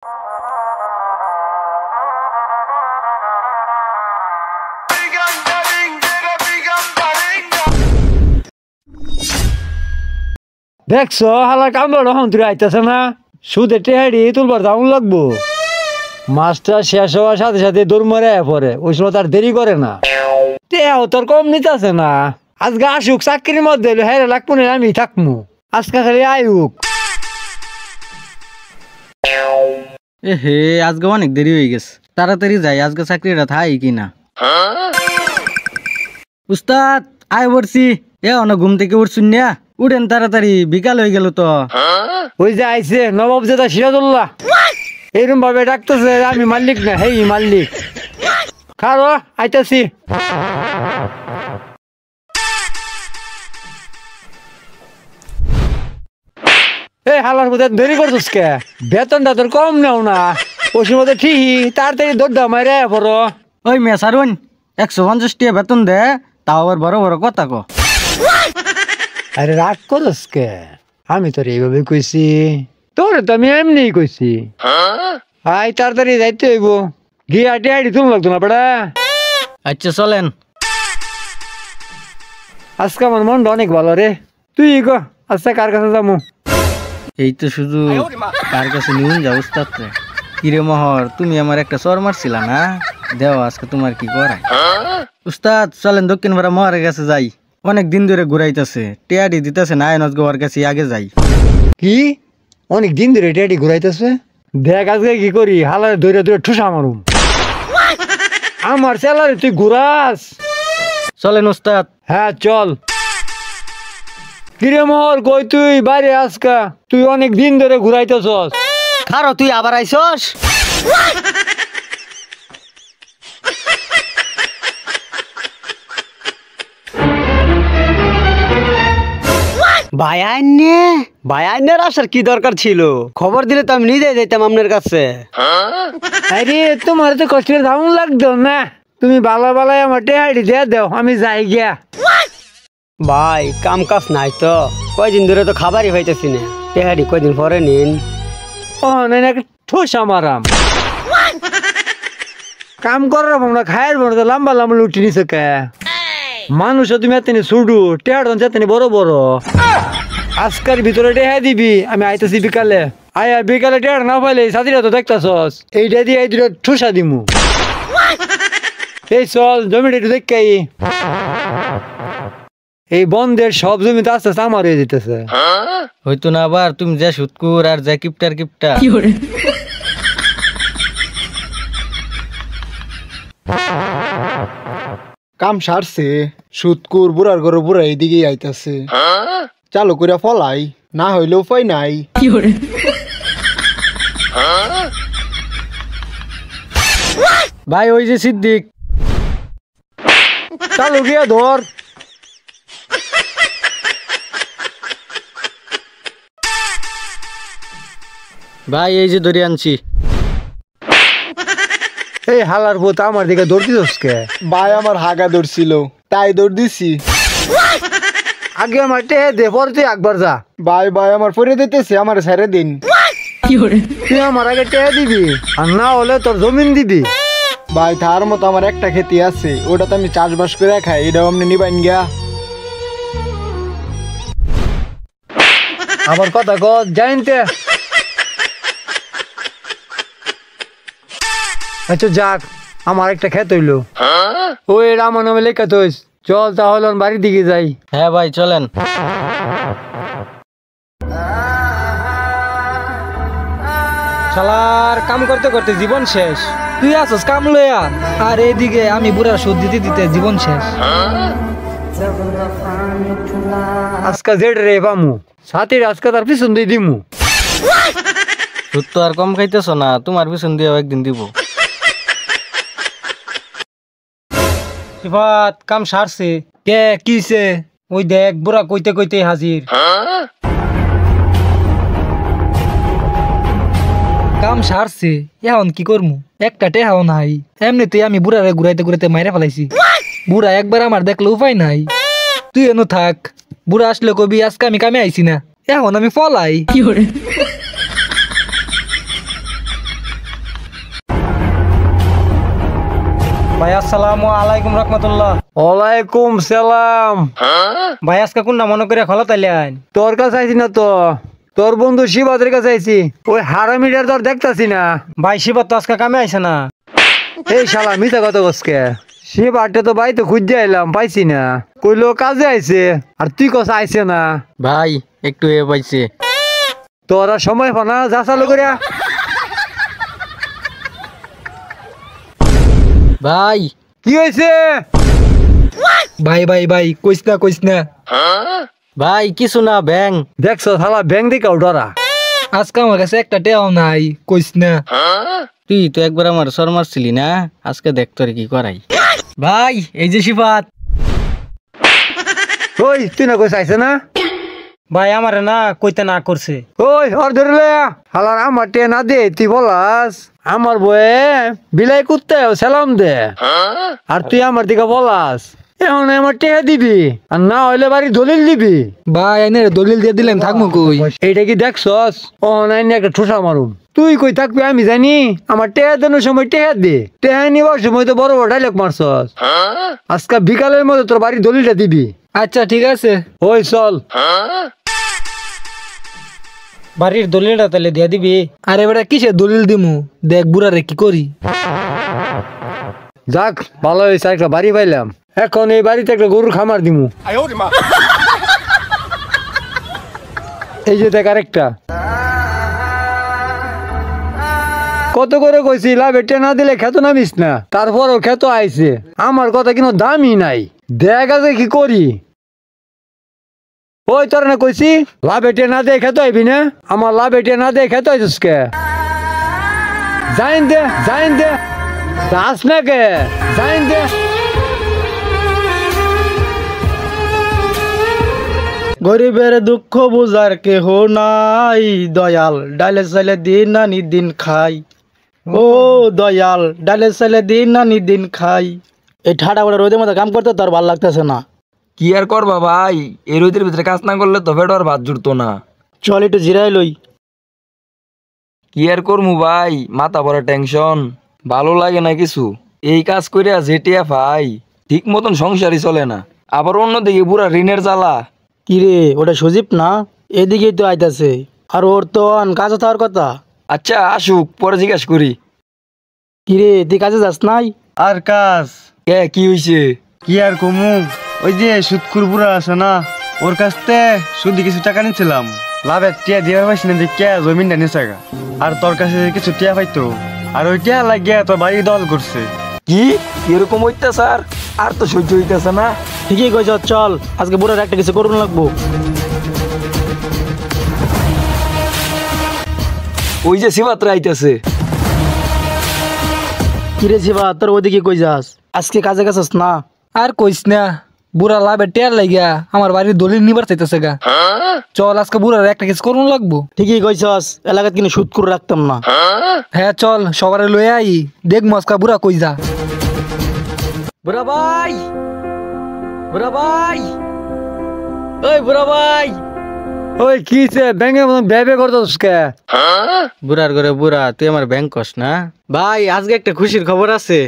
দেখছো হালার কামড় তুই আইতেছে না সুদে টেহাড়ি তুলবার দাউন লাগবো। মাছটা শেষ হওয়ার সাথে সাথে দৌড় মরে পরে ওই সময় তার দেরি করে না। টেহাও তোর কম নিতেছে না। আজকে আসুক চাকরির মধ্যে হেরে লাগবো না আমি থাকবো। আজকে খালি আয়ুক। হে আজকে অনেক দেরি হয়ে গেছে, তাড়াতাড়ি যাই আজকে চাকরিটা থাই কিনা। উস্তাদ আয় পড়ছি, অনেক ঘুম থেকে উঠছুন না, উঠেন তাড়াতাড়ি, বিকাল হয়ে গেল তো। ওই যে আইসে নবাব জেতা সিরাজুল্লাহ, এইরকম ভাবে ডাকতেছে আমি মালিক না, হেই মালিক। খারো আইতাছি। এই হালার কোথায় দেরি করছিস কে? বেতনটা তোর কম নাও না, ওই সময় তো ঠিকই তাড়াতাড়ি দৌড়া মারে পড়ো। ওই মেয়ে সারুন 150 টাকা বেতন দে, তাও আবার বড় বড় কথা কো। আরে রাগ করস কে? আমি তোর এইভাবে কইছি, তোর তো আমি এমনি কইছি। আই তাড়াতাড়ি যাইতে হইব, গিয়ে আটি আইডি তুমি লাগতো না পড়া। আচ্ছা চলেন। আজকে আমার মনটা অনেক ভালো রে। তুই গো আজকে কার কাছে যাবো? এই তো শুধু কার কাছে নিউন যা উস্তাদ রে। কিরে মোহর, তুমি আমার একটা চর মারছিলা না, দেও আজকে তোমার কি করায়। উস্তাদ চলেন দক্ষিণ পাড়া মোহরের কাছে যাই, অনেক দিন ধরে ঘুরাইতেছে, টিয়াডি দিতেছে না, আয়নজ গোয়ার কাছে আগে যাই। কি অনেক দিন ধরে টিয়াডি ঘুরাইতেছে? দেখ আজকে কি করি, হালারে ধরে ধরে ঠুসা মারুম। আমার স্যালারি তুই ঘুরাস? চলেন উস্তাদ। হ্যাঁ চল। কিরে মোহর কই তুই? বাইরে আজকা তুই অনেক দিন ধরে ঘুরাইতেছস। খারো তুই আবার আইসস? ভাইয়ান্নের আসার কি দরকার ছিল? খবর দিলে তো আমি নিজে যেতাম আপনার কাছে। আরে তোমার তো কষ্টের দাম লাগতো না, তুমি ভালো ভালো আমার টেহাড়ি দিয়ে দাও, আমি যাই গিয়া। ভাই কাম কাজ নাই তো, কয়দিন ধরে তো খাবারই হইতেছি না, টেহারি কয়দিন পরে নিন। ও নাই না ঠোসা মারাম। কাম করার আমরা খায়ের বড় লম্বা লম্বা লুটি নিছে কে? মানুষ তুমি এতনি ছুডু, টেহাড় এতনি বড় বড়। আজকের ভিতরে টেহা দিবি, আমি আইতেছি বিকালে। আয়া বিকালে টেহাড় না পাইলে সাথীরা তো দেখতাছস, এইটা দিয়ে এই দুটো ঠোসা দিমু। এই চল জমিটা একটু দেখাই। এই বন্ধের সব জমিতে আস্তে আস্তে আমার হয়ে যেতেছে। হয়তো না আবার তুমি যা সুৎকুর আর যা কিপটার কিপটা। কাম সারছে, সুৎকুর বুড়ার ঘরে বুড়া এইদিকে আইতাছে। চালু করে ফলাই, না হইলে উপায় নাই। ভাই ওই যে সিদ্দিক, চালু গিয়া ধর। ভাই এই যে ধরে আনছি। এই হালার পোত আমার দিকে দৌড় দিছস কে? ভাই আমার হাগা ধরছিল, তাই দৌড় দিছি। আগে আমার টেহে দে, পরে তুই একবার যা। ভাই আমার পরে দিতেছে, আমার ছেড়ে দিন। তুই আমার আগে টেহে দিবি, আর না হলে তোর জমিন দিবি। ভাই তার মতো আমার একটা খেতি আছে, ওটাতে আমি চাষবাস করে খাই, এটাও আপনি নিবেন গিয়া। আবার কথা কর জানতে। আচ্ছা যাক, আমার একটা খেত হইলো। ওই রামা নামে লেখা তোস। চল তাহলে বাড়ির দিকে যাই। হ্যাঁ ভাই চলেন। শালার কাম করতে করতে জীবন শেষ। তুই আসস কাম লইয়া, আর এইদিকে আমি বুড়ার সুদ দিতে দিতে জীবন শেষ। আজকা জেড রে পামু, সাথীর আজকা তার পিছন দিয়ে দিমু। সুদ তো আর কম খাইতেছ না, তোমার পিছন দিয়ে একদিন দিব। সিফাত কাম সারছে। কে কিছে? ওই দেখ বুড়া কইতে কইতে হাজির। কাম সারছে, এখন কি করমু? একটা টেহাও নাই। এমনিতেই আমি বুড়ারে ঘুরাইতে ঘুরাইতে মাইরা ফেলাইছি। বুড়া একবার আমার দেখলে উপায় নাই। তুই এনো থাক, বুড়া আসলে কবি আজকে আমি কামে আইছি না, এখন আমি ফলাই। ভাই আসসালামু আলাইকুম রহমতুল্লাহ। ওয়ালাইকুম সালাম। ভাই আজকে কোনটা মনে করে খোলা তাইলেন? তোর কাছে আইছি না তো, তোর বন্ধু শিবাদের কাছে আইছি। ওই হারামিটার তোর দেখতাছি না। ভাই শিবত তো আজকে কামে আইছে না। এই শালা মিথ্যা কথা কসকে। শিবারটা তো বাড়িতে খুঁজতে আইলাম, পাইছি না। কইলো কাজে আইছে, আর তুই কস আইছে না। ভাই একটু এ পাইছে। তোরা সময় পানা যা চালু করিয়া। ভাই কি হয়েছে? ভাই ভাই ভাই কইস না ভাই কিছু না ব্যাং। দেখছো শালা ব্যাংক দিকে ডরা। আজকে আমার কাছে একটা টেও নাই, কইস না। তুই তো একবার আমার সর মারছিলি না, আজকে দেখ তোর কি করাই। ভাই এই যে শিফাত। ওই তুই না কইস আইছে না। ভাই আমার না কইতে না করছে। ওই ওর ধরলে হালার আমার টে না দে, তুই বলাস আমার বয়ে বিলাই কুত্তে সালাম দে, আর তুই আমার দিকে বলাস এখন আমার টেহা দিবি, আর না হইলে বাড়ি দলিল দিবি। ভাই আইনের দলিল দিয়ে দিলেন থাকবো কই? এইটা কি দেখছস? ও নাই একটা ঠোসা মারুম। তুই কই থাকবি আমি জানি? আমার টেহা দেনোর সময় টেহা দে, টেহা নিবার সময় তো বড় বড় ডাইলগ মারছস। আজকে বিকালের মধ্যে তোর বাড়ি দলিলটা দিবি। আচ্ছা ঠিক আছে। ওই চল। বাড়ির দলিলটা তাহলে দিয়া দিবি। আরে বেটা কিসে দলিল দিমু, দেখ বুড়ারে কি করি। যাক ভালো হয়েছে, একটা বাড়ি পাইলাম। এখন এই বাড়িতে একটা গরুর খামার দিমু। এই যে দেখ আরেকটা। কত করে কইছি লাভে টেনা দিলে খেত নামিস না, তারপরও খেত আইছে। আমার কথা কিন্তু দামই নাই। দেখ আছে কি করি। ওই তোর না কইছি লাভে টেনা দিয়ে খেত আইবি না, আমার লাভে টেনা দিয়ে খেত আইছিস কে? যাইন দে যাস না কে? যাইন দে। গরিবের দুঃখ বুঝার কেহ নাই, দয়াল ডালে চাইলে দিন আনি দিন খাই। ও দয়াল ডালে চাইলে দিন আনি দিন খাই। এই ঠাডা করে রোদের মধ্যে কাম করতে তোর ভালো লাগতেছে না। কি আর করবা ভাই, এই রোদের ভিতরে কাজ না করলে তো পেট আর ভাত জুড়তো না। চল একটু জিরাই লই। কি আর করমু ভাই, মাথা ভরা টেনশন, ভালো লাগে না কিছু। এই কাজ করিয়া যেটিয়া ভাই ঠিক মতন সংসারই চলে না, আবার অন্যদিকে পুরা ঋণের জ্বালা। কিরে ওটা সজীব না? এদিকেই তো আইতাছে, আর ওর তো কাজে থাকার কথা। আচ্ছা আসুক, পরে জিজ্ঞাসা করি। কিরে তুই কাজে যাস নাই? আর কাজ কে কি হইছে? কি আর কমু, ওই যে সুদকুর বুড়া আছে না, ওর কাছ থেকে সুদি কিছু টাকা নিচ্ছিলাম। লাভের টিয়া দিয়ে পাইছি না, কে জমিনটা নিচে গা। আর তোর কাছে কিছু টিয়া পাইতো, আর ওই টিয়া লাগিয়ে তোর বাড়ি দল করছে। কি এরকম অত্যাচার আর তো সহ্য হইতেছে না। ঠিকই কইছ, চল আজকে বুড়ার একটা কিছু করুন লাগবো। ওই যে শিবাত্রা আইতেছে। কিরে শিবা তোর ওদিকে কই যাস? আজকে কাজে গেছস না? আর কইস না, বুড়া লাভে টের লাগিয়া আমার বাড়ির দলিল নিবার চাইতেছে গা। চল আজকে বুড়ার একটা কিছু করুন লাগবো। ঠিকই কইছস, এলাকাত কিন্তু সুদ করে রাখতাম না। হ্যাঁ চল সবারে লয়ে আই, দেখবো আজকে বুড়া কই যা। বুড়া ভাই, বুড়া ভাই, ওই বুড়া ভাই। ওই কিছে ব্যাংকের মতন ভেবে করতেছিস কে? বুড়ার ঘরে বুড়া, তুই আমার ব্যাংক কস না? ভাই আজকে একটা খুশির খবর আছে।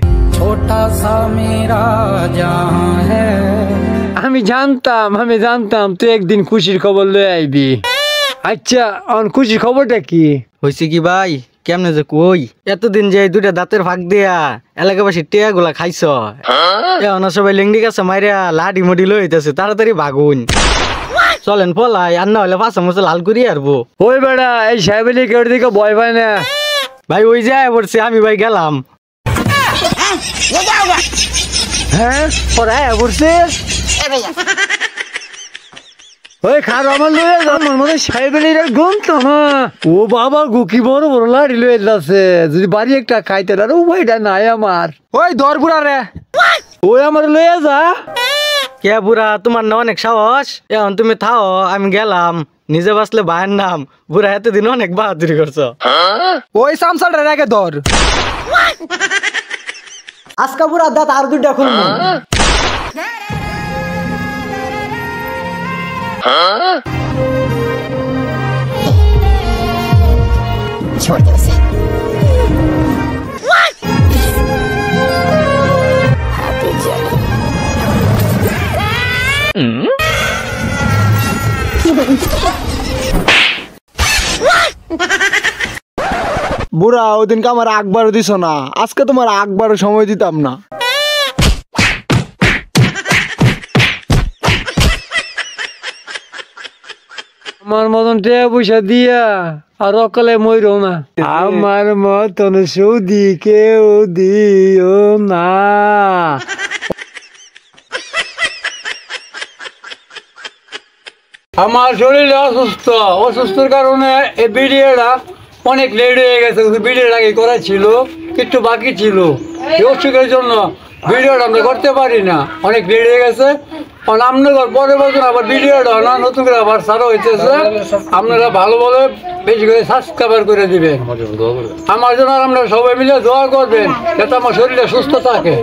আমি জানতাম তুই একদিন খুশির খবর লয়ে আইবি। আচ্ছা অন খুশির খবরটা কি হয়েছে কি ভাই? কেমনে যে কই, এতদিন যে দুইটা দাঁতের ফাঁক দিয়া এলাকাবাসী টিয়া গুলা খাইছ, এখন সবাই লিঙ্গি গাছে মাইরা লাডি মুডি লইতেছে, তাড়াতাড়ি ভাগুন। চলেন পলাই, আর না হলে পাঁচা মশা লাল করি আরবো। ওই বেড়া এই সাহেবেলি কেউ দিকে ভয় পায় না ভাই ওই যায় পড়ছে, আমি ভাই গেলাম। হ্যাঁ ওরা পড়ছে। ওই খার আমার লয়ে আমার মনে সাহেবেলির গুনতো না। ও বাবা গুকি বড় বড় লাড়ি লয়ে যাচ্ছে, যদি বাড়ি একটা খাইতে আর উপায়টা নাই আমার। ওই ধর বুড়া রে, ওই আমার লয়ে যা। কে বুড়া, তোমার না অনেক সাহস? এখন তুমি থাও, আমি গেলাম। নিজে বাঁচলে ভাইয়ের নাম। বুড়া এতদিন অনেক বাহাদুরি করছো। ওই সামসালটা রেখে ধর। আজকা বুড়া দাঁত আর দুইটা খুলবো। छोड़ दो उसे। বুড়া ওদিনকে আমার আকবারও দিছ না, আজকে তোমার আকবারও সময় দিতাম না। আমার মতন টাকা পয়সা দিয়া আর অকালে মইরো না, আমার মতন সৌদি কেউ দিও না। আমার শরীর অসুস্থ, অসুস্থর কারণে এই ভিডিওটা অনেক লেট হয়ে গেছে। ভিডিওটা আগে করা ছিল, একটু বাকি ছিল। এই অসুখের জন্য ভিডিওটা আমরা করতে পারি না, অনেক লেট হয়ে গেছে। আপনাদের পরের বছর আবার ভিডিওটা না নতুন করে আবার সারা হইতেছে। আপনারা ভালো ভালো বেশি করে সাবস্ক্রাইব করে দিবেন আমার জন্য। আর আপনারা সবাই মিলে দোয়া করবেন যাতে আমার শরীরটা সুস্থ থাকে।